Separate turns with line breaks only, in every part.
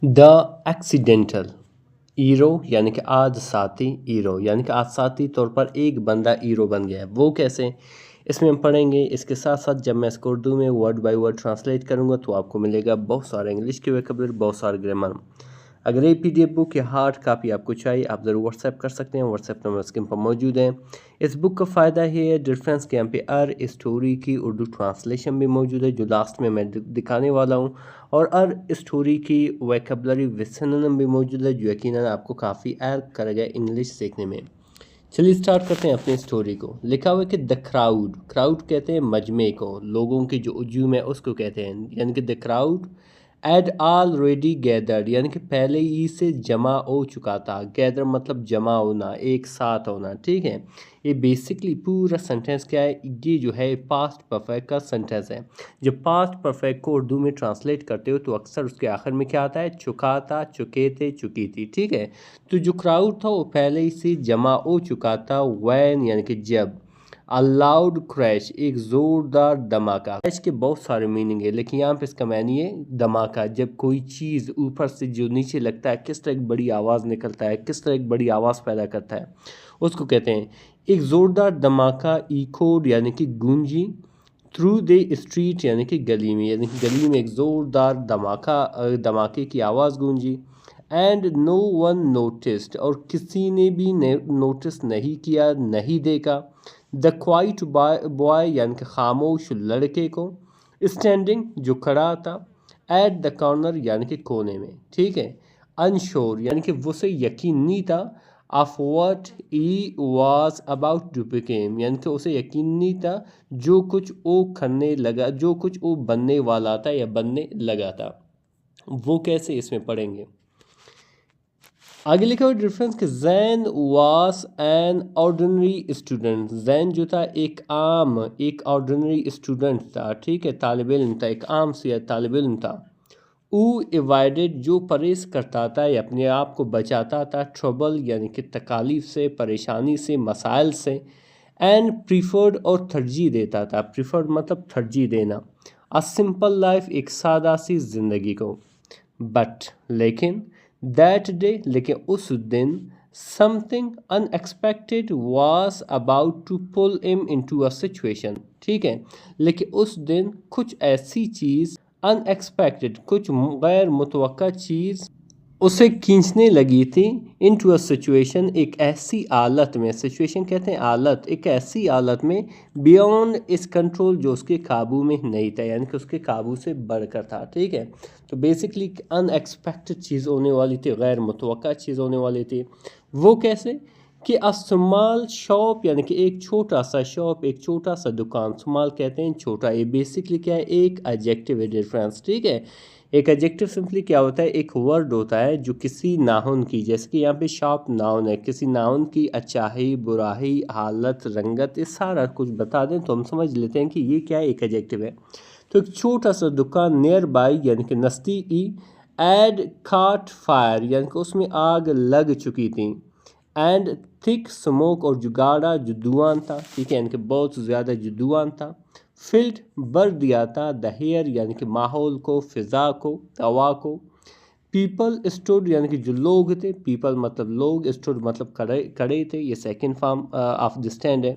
The accidental hero यानी कि आदसाती hero यानी कि आदसाती तौर पर एक बंदा हीरो बन गया है। वो कैसे, इसमें हम पढ़ेंगे। इसके साथ साथ जब मैं इसको उर्दू में वर्ड बाय वर्ड ट्रांसलेट करूँगा तो आपको मिलेगा बहुत सारे इंग्लिश के वोकैबुलरी, बहुत सारे ग्रामर। अगर ये पीडीएफ बुक या हार्ड कापी आपको चाहिए आप ज़रूर व्हाट्सएप कर सकते हैं। व्हाट्सएप नंबर स्क्रीन पर मौजूद है। इस बुक का फ़ायदा ये है डिफरेंस के यहाँ पे हर स्टोरी की उर्दू ट्रांसलेशन भी मौजूद है जो लास्ट में मैं दिखाने वाला हूँ, और हर स्टोरी की वोकैबुलरी विद सिनोनिम भी मौजूद है जो यकीनन आपको काफ़ी हेल्प करेगा इंग्लिश सीखने में। चलिए स्टार्ट करते हैं अपनी स्टोरी को। लिखा हुआ है कि द क्राउड, क्राउड कहते हैं मजमे को, लोगों की जो हजूम है उसको कहते हैं, यानी कि the crowd had already gathered यानी कि पहले ही से जमा हो चुका था। गैदर मतलब जमा होना, एक साथ होना, ठीक है। ये बेसिकली पूरा सेंटेंस क्या है, ये जो है पास्ट परफेक्ट का सेंटेंस है। जब पास्ट परफेक्ट को उर्दू में ट्रांसलेट करते हो तो अक्सर उसके आखिर में क्या आता है, चुका था, चुके थे, चुकी थी, ठीक है। तो जो क्राउड था वो पहले ही से जमा हो चुका था। वैन यानी कि जब, अ लाउड क्रैश एक ज़ोरदार धमाका। क्रैश के बहुत सारे मीनिंग है लेकिन यहाँ पे इसका मानी है धमाका। जब कोई चीज़ ऊपर से जो नीचे लगता है किस तरह एक बड़ी आवाज़ निकलता है, किस तरह एक बड़ी आवाज़ पैदा करता है, उसको कहते हैं। एक ज़ोरदार धमाका इकोड यानी कि गूंजी, थ्रू द स्ट्रीट यानी कि गली में, यानी कि गली में एक ज़ोरदार धमाके की आवाज़ गूंजी। एंड नो वन नोटिस्ड और किसी ने भी नोटिस नहीं किया, नहीं देखा। द क्वाइट बॉय यानी कि खामोश लड़के को, स्टैंडिंग जो खड़ा था, एट द कॉर्नर यानी कि कोने में, ठीक है। अनश्योर यानी कि उसे यकीन नहीं था, of what he was about to became यानी कि उसे यकीन नहीं था जो कुछ वो करने लगा, जो कुछ वो बनने वाला था या बनने लगा था। वो कैसे, इसमें पढ़ेंगे। आगे लिखा हुआ डिफरेंस कि Jain was an ordinary student. Jain जो था एक ऑर्डिनरी स्टूडेंट था, ठीक है, तालिब इल्म था, एक आम सी तालिब इल्म था। ऊ एवॉइडेड जो परहेज करता था या अपने आप को बचाता था, ट्रबल यानी कि तकालीफ से, परेशानी से, मसाइल से। एंड प्रीफर्ड और तरजीह देता था, प्रीफर्ड मतलब तरजीह देना, अ सिंपल लाइफ एक सादा सी ज़िंदगी को। बट लेकिन, दैट डे लेकिन उस दिन, something unexpected was about to pull him into a situation, ठीक है। लेकिन उस दिन कुछ ऐसी चीज़ अनएक्सपेक्टेड, कुछ गैर मुतवक्का चीज़ उसे खींचने लगी थी। इनटू अ सिचुएशन एक ऐसी हालत में, सिचुएशन कहते हैं हालत, एक ऐसी हालत में बियॉन्ड इस कंट्रोल जो उसके काबू में नहीं था, यानी कि उसके काबू से बढ़कर था, ठीक है। तो बेसिकली अनएक्सपेक्टेड चीज़ होने वाली थी, गैर मुतवक्का चीज़ होने वाली थी। वो कैसे कि अस्माल शॉप यानी कि एक छोटा सा शॉप, एक छोटा सा दुकान, स्मॉल कहते हैं छोटा। ये बेसिकली क्या है, एक एडजेक्टिव है डिफरेंस, ठीक है। एक एडजेक्टिव सिंपली क्या होता है, एक वर्ड होता है जो किसी नाउन की, जैसे कि यहाँ पे शॉप नाउन है, किसी नाउन की अच्छाई, बुराई, हालत, रंगत, ये सारा कुछ बता दें तो हम समझ लेते हैं कि ये क्या है, एक एडजेक्टिव है। तो एक छोटा सा दुकान नियर बाई यानी कि नज़दीकी, एड काट फायर यानी कि उसमें आग लग चुकी थी। एंड थिक स्मोक और जो गाढ़ा जो धुआं था, ठीक है, यानी कि बहुत ज़्यादा जो धुआं था, फिल्ड भर दिया था द हेयर यानी कि माहौल को, फ़िज़ा को, हवा को। पीपल स्टूड यानी कि जो लोग थे, पीपल मतलब लोग, स्टूड मतलब खड़े खड़े थे, ये second form of the stand है।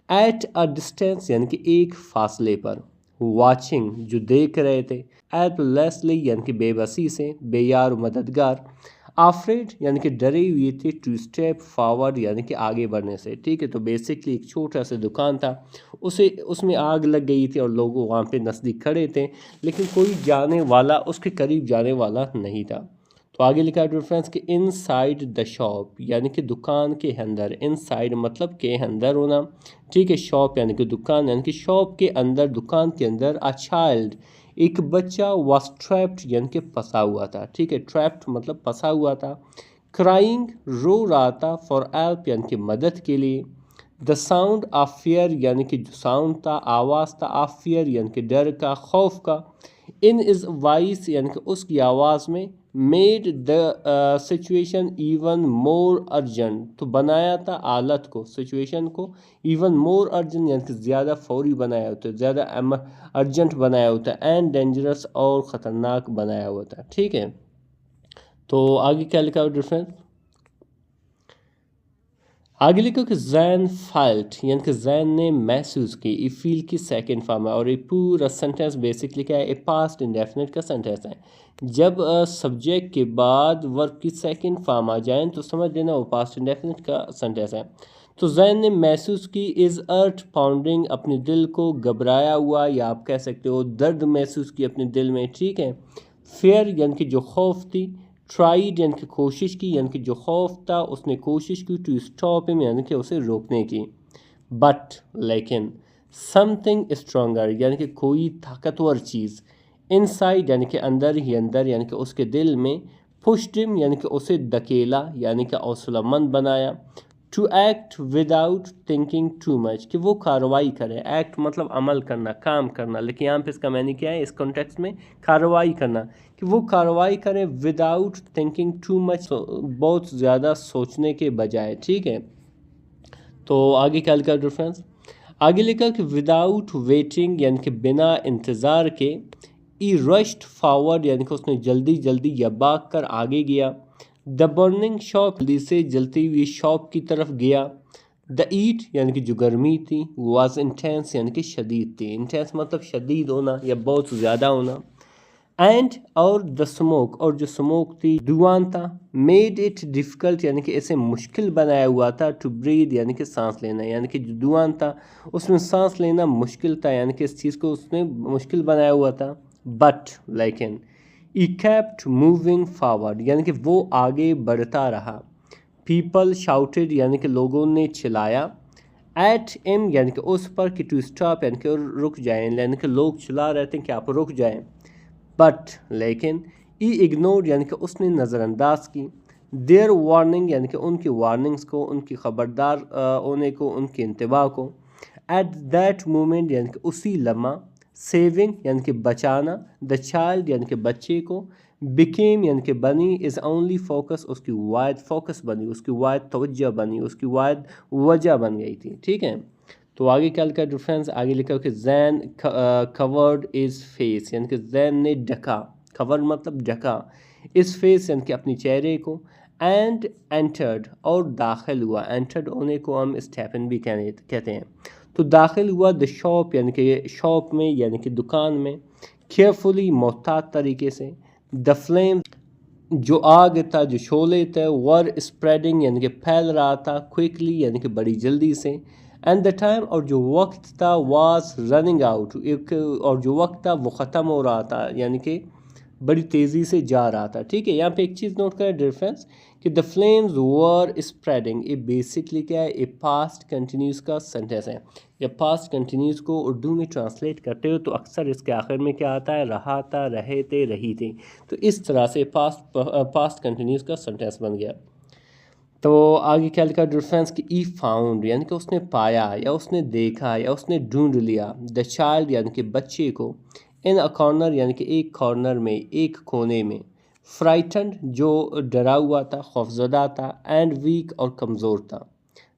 एट अ डिस्टेंस यानी कि एक फासले पर। वाचिंग जो देख रहे थे। हेल्पलेसली यानी कि बेबसी से, बेयार मददगार। आफ्रेड यानी कि डरे हुए थे, टू स्टेप फॉरवर्ड यानी कि आगे बढ़ने से, ठीक है। तो बेसिकली एक छोटा सा दुकान था, उसे उसमें आग लग गई थी और लोग वहाँ पे नज़दीक खड़े थे लेकिन कोई जाने वाला, उसके करीब जाने वाला नहीं था। तो आगे लिखा है डिफरेंस कि इन साइड द शॉप यानी कि दुकान के अंदर, इन साइड मतलब के अंदर होना, ठीक है। शॉप यानी कि दुकान, यानी कि शॉप के अंदर, दुकान के अंदर। अ चाइल्ड एक बच्चा, वॉज ट्रैप्ड यानी कि फंसा हुआ था, ठीक है, ट्रैप्ड मतलब फंसा हुआ था। क्राइंग रो रहा था, फॉर हेल्प यानी कि मदद के लिए। द साउंड ऑफ फियर यानी कि जो साउंड था, आवाज़ था, ऑफ फियर यानी कि डर का, खौफ का। इन इज़ वॉइस यानी कि उसकी आवाज़ में। Made the situation even more urgent तो बनाया था हालत को, सिचुएशन को इवन मोर अर्जेंट यानी कि ज़्यादा फौरी बनाया होता है, ज़्यादा अर्जेंट बनाया होता है। एंड डेंजरस और ख़तरनाक बनाया होता है, ठीक है। तो आगे क्या लिखा हुआ डिफरेंस, आगे लिखो कि जैन फाइल्ट यानी कि जैन ने महसूस की, ई फील की सेकंड फॉर्म है। और ये पूरा सेंटेंस बेसिकली क्या है, ए पास्ट इंडेफिनिट का सेंटेंस है। जब सब्जेक्ट के बाद वर्ब की सेकंड फॉर्म आ जाए तो समझ लेना वो पास्ट इंडेफिनिट का सेंटेंस है। तो जैन ने महसूस की इज़ अर्थ पाउंडिंग, अपने दिल को घबराया हुआ, या आप कह सकते हो दर्द महसूस की अपने दिल में, ठीक है। फेयर यानी कि जो खौफ थी, ट्राइड यानी कि कोशिश की, यानी कि जो खौफ था उसने कोशिश की, टू स्टॉप हिम यानी कि उसे रोकने की। बट लेकिन समथिंग स्ट्रोंगर यानी कि कोई ताकतवर चीज़, इनसाइड यानी कि अंदर ही अंदर यानी कि उसके दिल में, पुश्ड हिम यानी कि उसे धकेला यानी कि हौसलामंद बनाया, to act without thinking too much, कि वो कार्रवाई करे। एक्ट मतलब अमल करना, काम करना, लेकिन यहाँ पे इसका मैंने क्या है इस कॉन्टेक्स्ट में, कार्रवाई करना, कि वो कार्रवाई करे विदाउट थिंकिंग टू मच, बहुत ज़्यादा सोचने के बजाय, ठीक है। तो आगे क्या लिखा डिफरेंस, आगे लिखा कि विदाउट वेटिंग यानी कि बिना इंतज़ार के, ई रश्ड फॉरवर्ड यानी कि उसने जल्दी जल्दी या भाग कर आगे गया, द बर्निंग शॉप जल्दी से जलती हुई शॉप की तरफ गया, द ईट यानी कि जो गर्मी थी, वाज इंटेंस यानी कि शदीद थी, इंटेंस मतलब शदीद होना या बहुत ज़्यादा होना, एंड और द स्मोक और जो स्मोक थी, धुआं था, मेड इट डिफ़िकल्ट यानी कि इसे मुश्किल बनाया हुआ था, टू ब्रीद यानी कि सांस लेना, यानी कि जो धुआं था उसमें सांस लेना मुश्किल था, यानी कि इस चीज़ को उसने मुश्किल बनाया हुआ था। बट लेकिन ई केप्ट मूविंग फॉरवर्ड यानी कि वो आगे बढ़ता रहा, पीपल शाउटेड यानी कि लोगों ने चिल्लाया, एट एम यानी कि उस पर, कि टू स्टॉप यानी कि रुक जाएं, यानी कि लोग चिल्ला रहे थे कि आप रुक जाएं। बट लेकिन ई इग्नोर यानी कि उसने नज़रअंदाज की, देयर वार्निंग यानी कि उनकी वार्निंग्स को, उनकी ख़बरदार होने को, उनके इंतबा को, एट दैट मोमेंट यानी कि उसी लम्हा, सेविंग यानी कि बचाना, द चाइल्ड यानी कि बच्चे को, बिकेम यानी कि बनी, इज़ ओनली फोकस उसकी वायद फोकस बनी, उसकी वायद तवज्जो बनी, उसकी वायद वजह बन गई थी, ठीक है। तो आगे क्या लिखा डिफरेंस, आगे लिखा कि जैन कवर्ड इज फेस यानी कि जैन ने ढका, कवर मतलब ढका, इस फेस यानी कि अपने चेहरे को, एंड एंटर्ड और दाखिल हुआ, एंटर्ड होने को हम स्टेपन भी कहते हैं। तो दाखिल हुआ द शॉप यानी कि शॉप में यानी कि दुकान में, केयरफुली मोहतात तरीके से, द फ्लेम जो आग था, जो शोले थे, वर स्प्रेडिंग यानी कि फैल रहा था, क्विकली यानी कि बड़ी जल्दी से, एंड द टाइम और जो वक्त था, वाज रनिंग आउट एक, और जो वक्त था वो ख़त्म हो रहा था, यानी कि बड़ी तेज़ी से जा रहा था, ठीक है। यहाँ पे एक चीज़ नोट करें डिफरेंस, कि द फ्लेम्स वर स्प्रेडिंग, ये बेसिकली क्या है, ये पास्ट कंटिन्यूस का सेंटेंस है। या पास्ट कंटिन्यूस को उर्दू में ट्रांसलेट करते हो तो अक्सर इसके आखिर में क्या आता है, रहा था, रहे थे, रही थी। तो इस तरह से पास्ट कंटिन्यूस का सेंटेंस बन गया। तो आगे क्या लिखा डिफरेंस, कि ई फाउंड यानी कि उसने पाया या उसने देखा या उसने ढूंढ लिया, द चाइल्ड यानी कि बच्चे को, इन अ कॉर्नर यानी कि एक कॉर्नर में, एक कोने में, फ्राइटन्ड जो डरा हुआ था, खौफजदा था, एंड वीक और कमज़ोर था,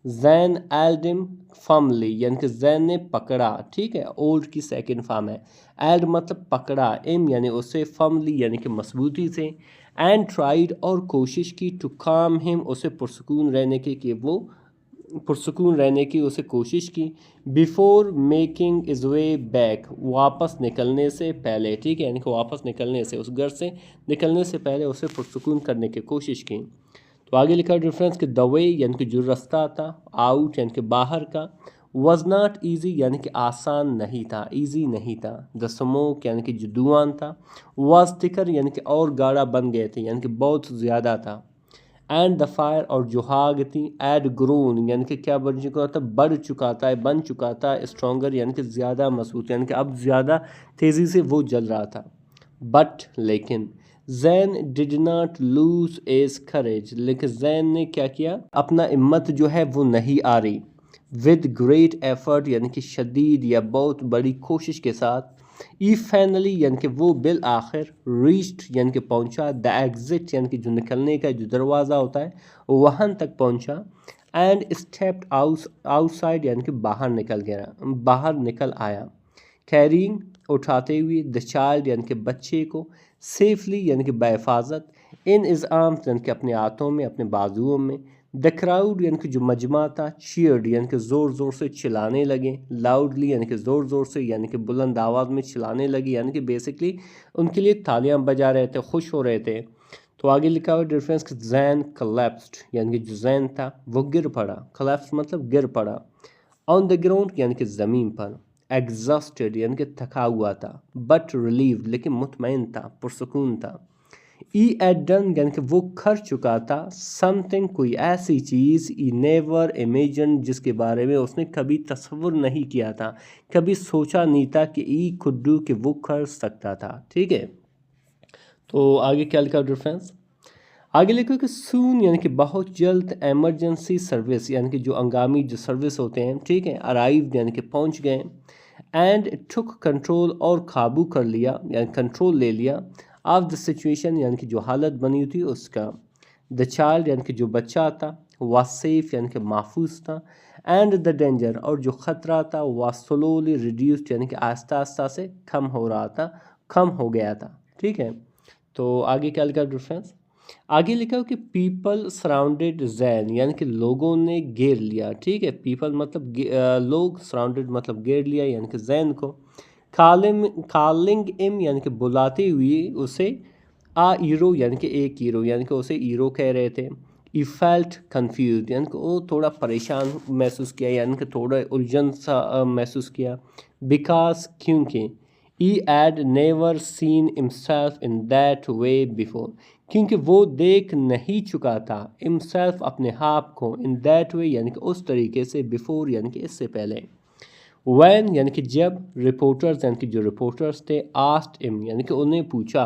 जैन एल्डिम फर्मली यानी कि जैन ने पकड़ा, ठीक है, ओल्ड की सेकंड फॉर्म है, एल्ड मतलब पकड़ा, एम यानी उसे, फर्मली यानी कि मजबूती से, एंड ट्राइड और कोशिश की, टू काम हिम उसे पुरसकून रहने की, कि वो पुरसकून रहने की उसे कोशिश की, before making is way back वापस निकलने से पहले, ठीक है, यानी कि वापस निकलने से, उस घर से निकलने से पहले उसे पुरसकून करने की कोशिश की। तो आगे लिखा डिफरेंस, कि द वे यानी कि जो रास्ता था, आउट यानी कि बाहर का, वॉज नॉट ईजी यानी कि आसान नहीं था, ईजी नहीं था, द स्मोक यानी कि जो धुआं था, वॉज थिकर यानी कि और गाढ़ा बन गए थे, यानी कि बहुत ज़्यादा था, एंड द फायर और जो आग थी, एड ग्रोन यानी कि क्या बन चुका था, बढ़ चुका था, बन चुका था, स्ट्रॉन्गर यानी कि ज़्यादा मजबूत, यानी कि अब ज़्यादा तेज़ी से वो जल रहा था। बट लेकिन Jane did not lose her courage, लेकिन जैन ने क्या किया, अपना हिम्मत जो है वो नहीं आ रही, विद ग्रेट एफर्ट यानी कि शदीद या बहुत बड़ी कोशिश के साथ, ई फाइनली यानी कि वो बिल आखिर, रीच्ड यानी कि पहुंचा, द एग्जिट यानी कि जो निकलने का जो दरवाज़ा होता है वहाँ तक पहुंचा, एंड स्टेप्ड आउटसाइड यानी कि बाहर निकल गया, बाहर निकल आया, कैरिंग उठाते हुए, द चाइल्ड यानी कि बच्चे को, सेफली यानी कि बहिफाजत, इन इज आर्म्स यानी कि अपने हाथों में, अपने बाजुओं में। द क्राउड यानी कि जो मजमा था, चीयर्ड यानी कि ज़ोर ज़ोर से चिल्लाने लगे, लाउडली यानी कि ज़ोर ज़ोर से यानी कि बुलंद आवाज़ में चिल्लाने लगी, यानी कि बेसिकली उनके लिए तालियां बजा रहे थे, खुश हो रहे थे। तो आगे लिखा हुआ डिफरेंस कि जैन कलेप्स्ड यानी कि जो जैन था वो गिर पड़ा, कलेप्स मतलब गिर पड़ा। ऑन द ग्राउंड यानी कि ज़मीन पर। एग्जॉस्टेड यानी कि थका हुआ था, बट रिलीव्ड लेकिन मुतमईन था, पुरसकून था। ई एड डन यानी कि वो कर चुका था समथिंग कोई ऐसी चीज़, ई नेवर इमेजिन जिसके बारे में उसने कभी तस्वुर नहीं किया था, कभी सोचा नहीं था कि ई कुड डू कि वो कर सकता था। ठीक है, तो आगे क्या लिखा डिफरेंस। आगे लिखो कि सून यानी कि बहुत जल्द, एमरजेंसी सर्विस यानी कि जो अंगामी जो सर्विस होते हैं, ठीक है, अराइव यानी कि पहुंच गए। एंड टुक कंट्रोल और काबू कर लिया यानी कंट्रोल ले लिया, ऑफ द सिचुएशन यानी कि जो हालत बनी थी उसका। द चाइल्ड यानी कि जो बच्चा था, वाज सेफ यानी कि महफूज था। एंड द डेंजर और जो ख़तरा था, वाज स्लोली रिड्यूस्ड यानी कि आहिस्ता आहिस्ता से कम हो रहा था, कम हो गया था। ठीक है, तो आगे क्या लिखा डिफरेंस। आगे लिखा हो कि पीपल सराउंडेड जैन यानी कि लोगों ने घेर लिया। ठीक है, पीपल मतलब लोग, सराउंडेड मतलब घेर लिया यानी कि जैन को। कॉलिंग इम यानी कि बुलाते हुए उसे, आ हीरो यानी कि एक हीरो यानी कि उसे हीरो कह रहे थे। ई फेल्ट कन्फ्यूज यानी कि वो थोड़ा परेशान महसूस किया यानी कि थोड़ा उलझन सा महसूस किया। बिकॉज क्योंकि he had never seen himself in that way before, क्योंकि वो देख नहीं चुका था हिमसेल्फ अपने आप को, इन दैट वे यानी कि उस तरीके से, बिफोर यानी कि इससे पहले। वैन यानी कि जब, रिपोर्टर्स यानी कि जो रिपोर्टर्स थे, आस्ट इम यानी कि उन्हें पूछा,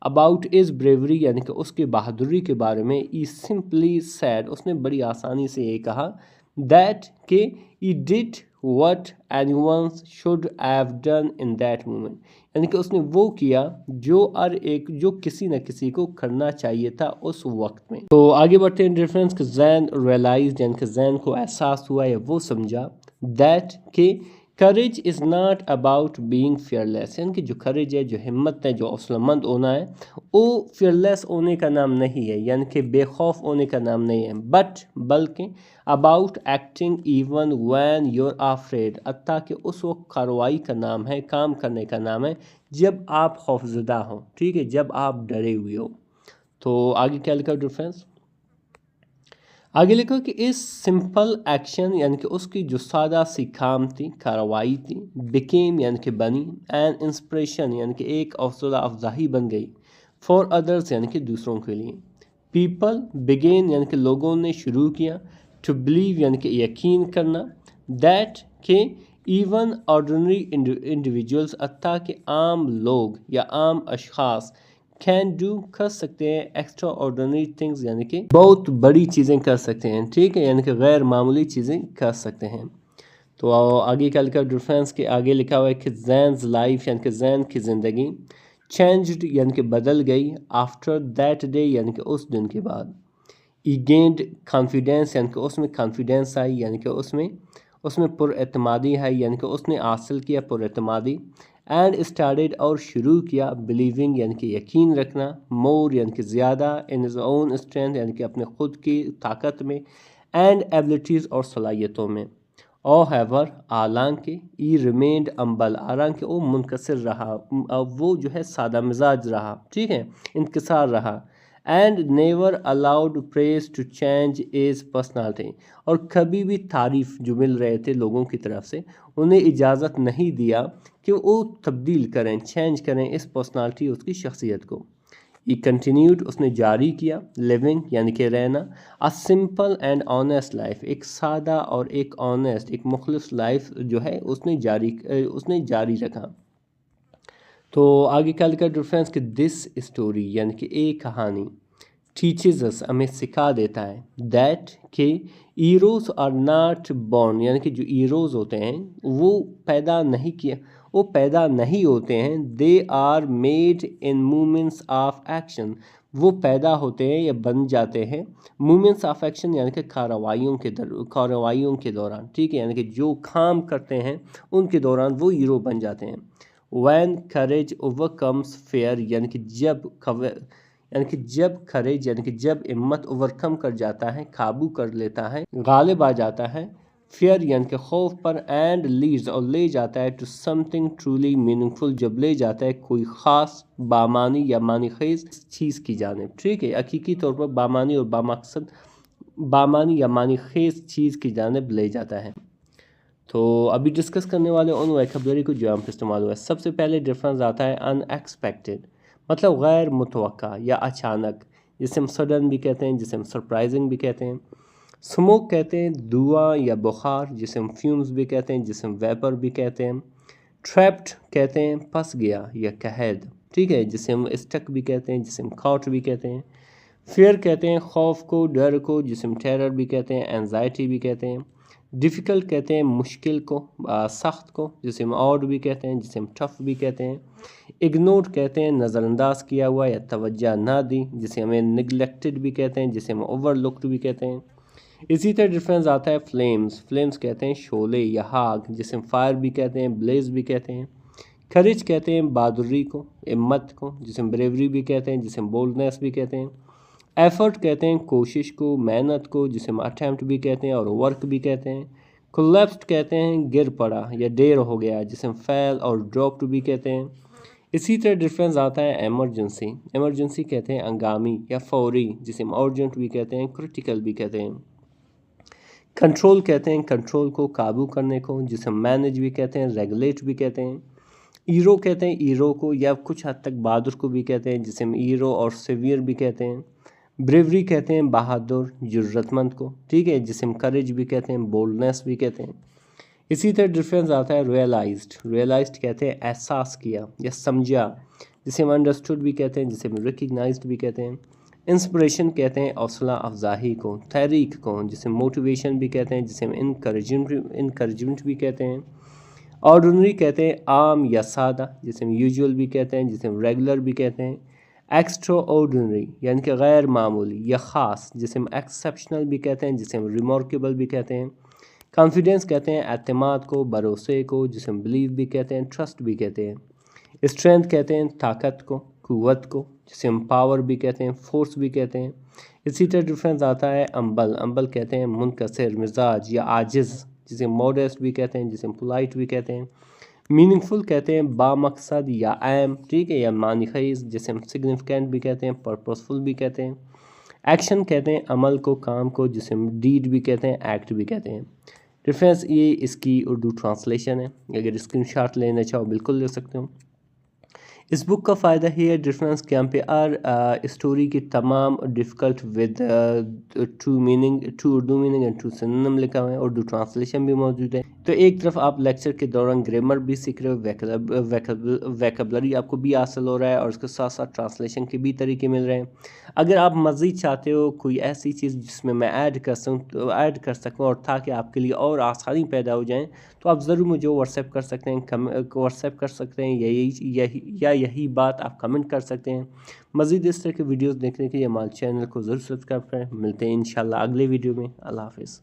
अबाउट इज ब्रेवरी यानी कि उसकी बहादुरी के बारे में, ई सिंपली सैड उसने बड़ी आसानी से ये कहा, दैट के he did what any one should have done in that moment, यानी कि उसने वो किया जो हर एक, जो किसी न किसी को करना चाहिए था उस वक्त में। तो आगे बढ़ते हैं डिफरेंस कि जैन रियलाइज यानी कि जैन को एहसास हुआ या वो समझा, दैट के करेज is not about being fearless, यानी कि जो करेज है, जो हिम्मत है, जो हौसलामंद होना है, वो फियरलेस होने का नाम नहीं है, यानी कि बेखौफ होने का नाम नहीं है, बल्कि about acting even when you're afraid, अत्ता कि उस वक्त कार्रवाई का नाम है, काम करने का नाम है जब आप खौफजदा हो। ठीक है, जब आप डरे हुए हो। तो आगे क्या लिखा डिफरेंस। आगे लिखो कि इस सिंपल एक्शन यानी कि उसकी जो सादा सी काम थी, कार्रवाई थी, बिकेम यानी कि बनी, एन इंस्पिरेशन यानी कि एक हौसला अफजाही बन गई, फॉर अदर्स यानी कि दूसरों के लिए। पीपल बिगेन यानी कि लोगों ने शुरू किया, टू बिलीव यानी कि यकीन करना, दैट के इवन ऑर्डिनरी इंडिविजुअल्स अत्ता के आम लोग या आम अशखास, कैन डू कर सकते हैं, एक्स्ट्रा ऑर्डिनरी थिंग्स यानी कि बहुत बड़ी चीज़ें कर सकते हैं। ठीक है, यानी कि गैर मामूली चीज़ें कर सकते हैं। तो आगे क्या लिखा डिफरेंस के आगे लिखा हुआ है कि जैन्स लाइफ यानी कि जैन की ज़िंदगी, चेंज्ड यानी कि बदल गई, आफ्टर दैट डे यानी कि उस दिन के बाद। ई गेंड कॉन्फिडेंस यानी कि उसमें कॉन्फिडेंस आई, यानी कि उसमें उसमें पुरएतमादी है, यानी कि उसने हासिल किया पुरएतमादी। एंड स्टार्टेड और शुरू किया, बिलीविंग यानी कि यकीन रखना, मोर यानी कि ज़्यादा, इन इज़ ओन स्ट्रेंथ यानी कि अपने खुद की ताकत में, एंड एबिलिटीज़ और सलाहियतों में। ओ हैवर हालांकि, ई रिमेंड अम्बल हालांकि वो मुनकसर रहा, वो जो है सादा मिजाज रहा, ठीक है, इनकिसार रहा। And never allowed praise to change his personality, और कभी भी तारीफ जो मिल रहे थे लोगों की तरफ से, उन्हें इजाज़त नहीं दिया कि वो तब्दील करें, चेंज करें इस पर्सनालिटी, उसकी शख्सियत को। ई कंटिन्यूड उसने जारी किया, लिविंग यानी कि रहना, a simple and honest life, एक सादा और एक ऑनेस्ट, एक मुखलिस लाइफ जो है उसने जारी रखा। तो आगे क्या लिखा डिफरेंस कि दिस स्टोरी यानी कि एक कहानी, टीचेज अस हमें सिखा देता है, दैट के हीरोज आर नॉट बॉर्न यानी कि जो हीरोज होते हैं वो पैदा नहीं होते हैं, they are made in moments of action, वो पैदा होते हैं या बन जाते हैं मूमेंट्स ऑफ एक्शन यानी कि कार्रवाइयों के दौरान। ठीक है, यानी कि जो काम करते हैं उनके दौरान वो हीरो बन जाते हैं। वैन करेज ओवरकम्स फेयर यानी कि यानी कि जब खरेज यानी कि जब हिम्मत ओवरकम कर जाता है, काबू कर लेता है, गालिब आ जाता है, फियर यानी कि खौफ पर, एंड लीड्स और ले जाता है, टू समथिंग ट्रूली मीनिंगफुल जब ले जाता है कोई ख़ास बामानी या मानी खेज चीज़ की जानिब। ठीक है, हकीकी तौर पर बामानी और बामकसद बामानी या मानी खेज चीज़ की जानिब ले जाता है। तो अभी डिस्कस करने वाले उन वोकैबुलरी को जो यहाँ पे इस्तेमाल हुआ है। सबसे पहले डिफरेंस आता है अनएक्सपेक्टेड, मतलब गैर मुतवक्का या अचानक, जिसे हम सडन भी कहते हैं, जिसे हम सरप्राइजिंग भी कहते हैं। स्मोक कहते हैं धुआं या बुखार, जिसे हम फ्यूम्स भी कहते हैं, जिसे हम वेपर भी कहते हैं। ट्रैप्ड कहते हैं फंस गया या कैद, ठीक है, जिसे हम स्टक भी कहते हैं, जिसे हम कॉट भी कहते हैं। फियर कहते हैं खौफ को, डर को, जिसे हम टेरर भी कहते हैं, एंजाइटी भी कहते हैं। डिफ़िकल्ट कहते हैं मुश्किल को, सख्त को, जिसे हम ऑड भी कहते हैं, जिसे हम टफ भी कहते हैं। इग्नोर कहते हैं नज़रअंदाज किया हुआ या तवज्जो ना दी, जिसे हमें निगलेक्टेड भी कहते हैं, जिसे हम ओवरलुक्ड भी कहते हैं। इसी तरह डिफरेंस आता है फ्लेम्स। फ्लेम्स कहते हैं शोले या आग, जिसे हम फायर भी कहते हैं, ब्लेज भी कहते हैं। करेज कहते हैं बहादुरी को, हिम्मत को, जिसे हम ब्रेवरी भी कहते हैं, जिसे हम बोल्डनेस भी कहते हैं। एफर्ट कहते हैं कोशिश को, मेहनत को, जिसे हम अटैम्प्ट भी कहते हैं और वर्क भी कहते हैं। कोलैप्स्ड कहते हैं गिर पड़ा या डेर हो गया, जिसे हम फेल और ड्रॉप्ड भी कहते हैं। इसी तरह डिफरेंस आता है एमरजेंसी। एमरजेंसी कहते हैं अंगामी या फौरी, जिसे हम अर्जेंट भी कहते हैं, क्रिटिकल भी कहते हैं। कंट्रोल कहते हैं कंट्रोल को, काबू करने को, जिसे हम मैनेज भी कहते हैं, रेगुलेट भी कहते हैं। ईरो कहते हैं ईरो को या कुछ हद तक बहादुर को भी कहते हैं, जिसे हम ईरो और सेवियर भी कहते हैं। ब्रेवरी कहते हैं बहादुर जुर्रतमंद को, ठीक है, जिसे हम करेज भी कहते हैं, बोल्डनेस भी कहते हैं। इसी तरह डिफरेंस आता है रियलाइज्ड। रियलाइज्ड कहते हैं एहसास किया या समझा, जिसे हम अंडरस्टूड भी कहते हैं, जिसे हम रिकग्नाइज्ड भी कहते हैं। इंस्पिरेशन कहते हैं हौसला अफजाही को, तहरीक को, जिसे मोटिवेशन भी कहते हैं, जिसे हम इनकरेजमेंट भी कहते हैं। ऑर्डिनरी कहते हैं आम या सादा, जिसे हम यूजुअल भी कहते हैं, जिसे हम रेगुलर भी कहते हैं। एक्स्ट्रा ऑर्डिनरी यानी कि गैर मामूली या ख़ास, जिसे हम एक्सेप्शनल भी कहते हैं, जिसे हम रिमार्केबल भी कहते हैं। कॉन्फिडेंस कहते हैं एतमाद को, भरोसे को, जिसे हम बिलीव भी कहते हैं, ट्रस्ट भी कहते हैं। स्ट्रेंथ कहते हैं ताकत को, कुव्वत को, जिसे हम पावर भी कहते हैं, फोर्स भी कहते हैं। इसी तरह डिफरेंस आता है अम्बल। अम्बल कहते हैं मुनकसर मिजाज या आजिज़, जिसे मॉडेस्ट भी कहते हैं, जिसे हम पोलाइट भी कहते हैं। मीनिंगफुल कहते हैं बामकसद या एम, ठीक है, या मानी खेज, जिसे हम सिग्निफिकेंट भी कहते हैं, पर्पसफुल भी कहते हैं। एक्शन कहते हैं अमल को, काम को, जिसे हम डीड भी कहते हैं, एक्ट भी कहते हैं। डिफरेंस ये इसकी उर्दू ट्रांसलेशन है, अगर स्क्रीनशॉट लेना चाहो बिल्कुल ले सकते हो। इस बुक का फ़ायदा ये है डिफरेंस के यहाँ पे स्टोरी की तमाम difficult with two Urdu meaning and two synonym लिखा हुआ है, उर्दू ट्रांसलेशन भी मौजूद है। तो एक तरफ आप लेक्चर के दौरान ग्रामर भी सीख रहे हो, वैकेबलरी आपको भी हासिल हो रहा है और उसके साथ साथ ट्रांसलेशन के भी तरीके मिल रहे हैं। अगर आप मज़ीद चाहते हो कोई ऐसी चीज़ जिसमें मैं ऐड कर सकूँ और ताकि आपके लिए और आसानी पैदा हो जाए, तो आप ज़रूर मुझे व्हाट्सएप कर सकते हैं, यही बात आप कमेंट कर सकते हैं। मज़ीद इस तरह के वीडियोस देखने के लिए हमारे चैनल को ज़रूर सब्सक्राइब करें। मिलते हैं इंशाल्लाह अगले वीडियो में। अल्लाह हाफ़िज़।